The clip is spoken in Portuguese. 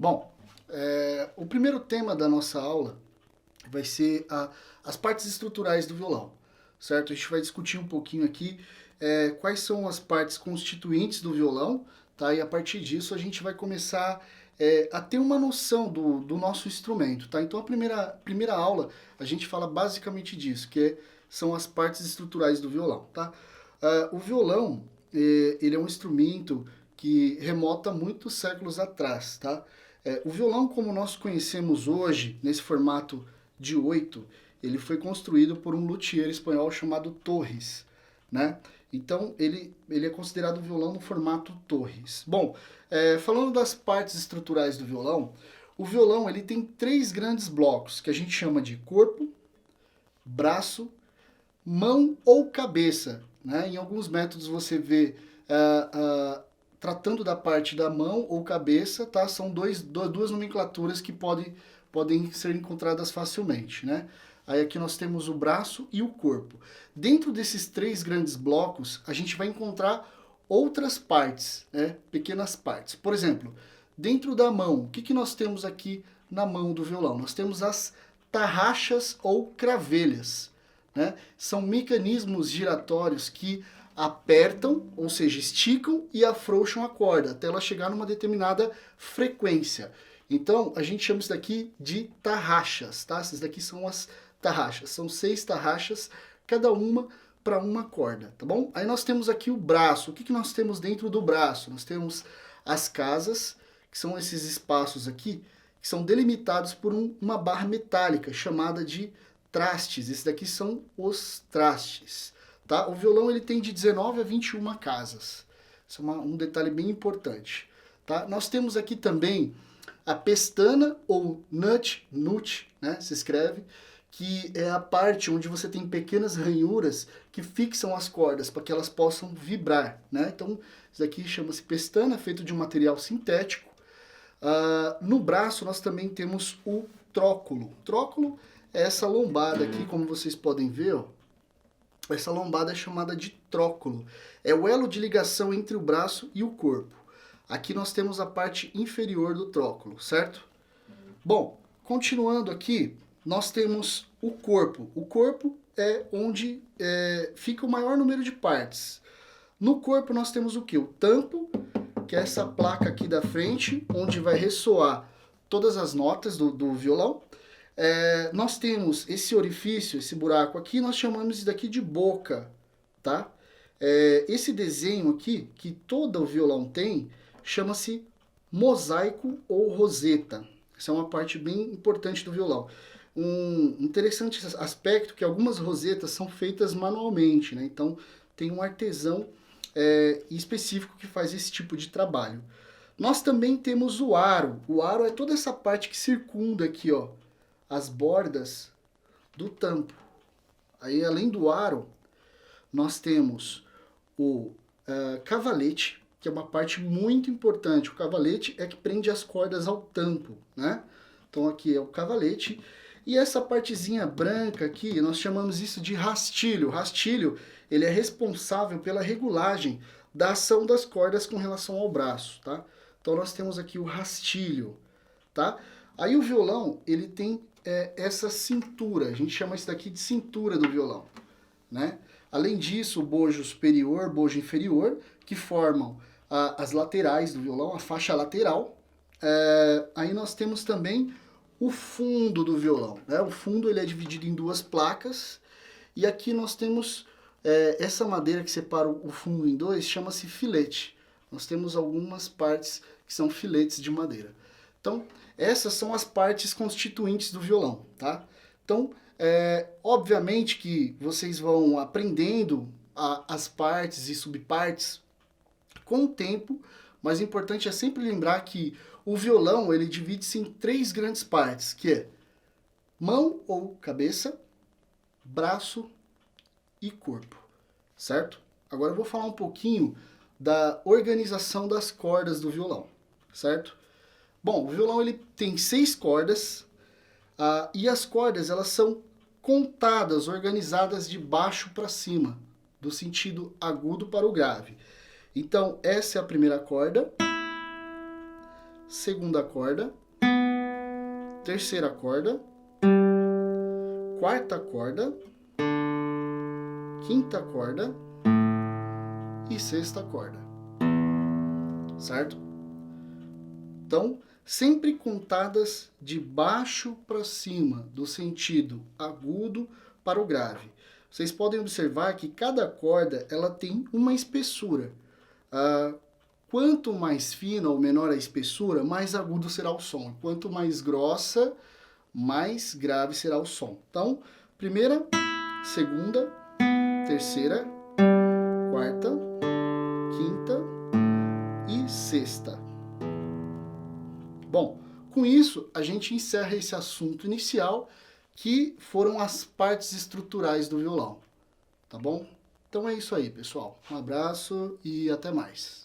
Bom, o primeiro tema da nossa aula vai ser as partes estruturais do violão, certo? A gente vai discutir um pouquinho aqui quais são as partes constituintes do violão, tá? E a partir disso a gente vai começar a ter uma noção do nosso instrumento, tá? Então a primeira aula a gente fala basicamente disso, são as partes estruturais do violão, tá? O violão, ele é um instrumento que remota muitos séculos atrás, tá? O violão, como nós conhecemos hoje, nesse formato de 8, ele foi construído por um luthier espanhol chamado Torres, né? Então, ele é considerado um violão no formato Torres. Bom, falando das partes estruturais do violão, o violão ele tem 3 grandes blocos, que a gente chama de corpo, braço, mão ou cabeça, né? Em alguns métodos você vê tratando da parte da mão ou cabeça, tá? São duas nomenclaturas que podem ser encontradas facilmente, né? Aí aqui nós temos o braço e o corpo. Dentro desses 3 grandes blocos, a gente vai encontrar outras partes, né? Pequenas partes. Por exemplo, dentro da mão, o que nós temos aqui na mão do violão? Nós temos as tarraxas ou cravelhas, né? São mecanismos giratórios que apertam, ou seja, esticam e afrouxam a corda até ela chegar numa determinada frequência. Então, a gente chama isso daqui de tarraxas, tá? Essas daqui são as tarraxas. São 6 tarraxas, cada uma para uma corda, tá bom? Aí nós temos aqui o braço. O que nós temos dentro do braço? Nós temos as casas, que são esses espaços aqui, que são delimitados por uma barra metálica chamada de trastes. Esses daqui são os trastes. Tá? O violão ele tem de 19 a 21 casas. Isso é um detalhe bem importante. Tá? Nós temos aqui também a pestana ou nut, né, se escreve, que é a parte onde você tem pequenas ranhuras que fixam as cordas para que elas possam vibrar. Né? Então, isso aqui chama-se pestana, feito de um material sintético. No braço nós também temos o tróculo. Tróculo é essa lombada aqui, como vocês podem ver, ó. Essa lombada é chamada de tróculo. É o elo de ligação entre o braço e o corpo. Aqui nós temos a parte inferior do tróculo, certo? Bom, continuando aqui, nós temos o corpo. O corpo é onde fica o maior número de partes. No corpo nós temos o quê? O tampo, que é essa placa aqui da frente, onde vai ressoar todas as notas do violão. Nós temos esse orifício, esse buraco aqui, nós chamamos isso daqui de boca, tá? Esse desenho aqui, que todo o violão tem, chama-se mosaico ou roseta. Essa é uma parte bem importante do violão. Um interessante aspecto que algumas rosetas são feitas manualmente, né? Então tem um artesão específico que faz esse tipo de trabalho. Nós também temos o aro. O aro é toda essa parte que circunda aqui, ó, as bordas do tampo. Aí, além do aro, nós temos o cavalete, que é uma parte muito importante. O cavalete é que prende as cordas ao tampo, né? Então, aqui é o cavalete. E essa partezinha branca aqui, nós chamamos isso de rastilho. O rastilho, ele é responsável pela regulagem da ação das cordas com relação ao braço, tá? Então, nós temos aqui o rastilho, tá? Aí, o violão, ele tem essa cintura, a gente chama isso daqui de cintura do violão, né? Além disso, o bojo superior, bojo inferior, que formam as laterais do violão, a faixa lateral. Aí nós temos também o fundo do violão, né? O fundo ele é dividido em 2 placas, e aqui nós temos essa madeira que separa o fundo em 2, chama-se filete. Nós temos algumas partes que são filetes de madeira. Então, essas são as partes constituintes do violão, tá? Então, obviamente que vocês vão aprendendo as partes e subpartes com o tempo, mas o importante é sempre lembrar que o violão ele divide-se em 3 grandes partes, que é mão ou cabeça, braço e corpo, certo? Agora eu vou falar um pouquinho da organização das cordas do violão, certo? Bom, o violão ele tem 6 cordas e as cordas elas são contadas, organizadas de baixo para cima, do sentido agudo para o grave. Então, essa é a primeira corda, segunda corda, terceira corda, quarta corda, quinta corda e sexta corda, certo? Então, sempre contadas de baixo para cima, do sentido agudo para o grave. Vocês podem observar que cada corda ela tem uma espessura. Quanto mais fina ou menor a espessura, mais agudo será o som. Quanto mais grossa, mais grave será o som. Então, primeira, segunda, terceira, quarta, quinta e sexta. Bom, com isso a gente encerra esse assunto inicial, que foram as partes estruturais do violão, tá bom? Então é isso aí, pessoal. Um abraço e até mais.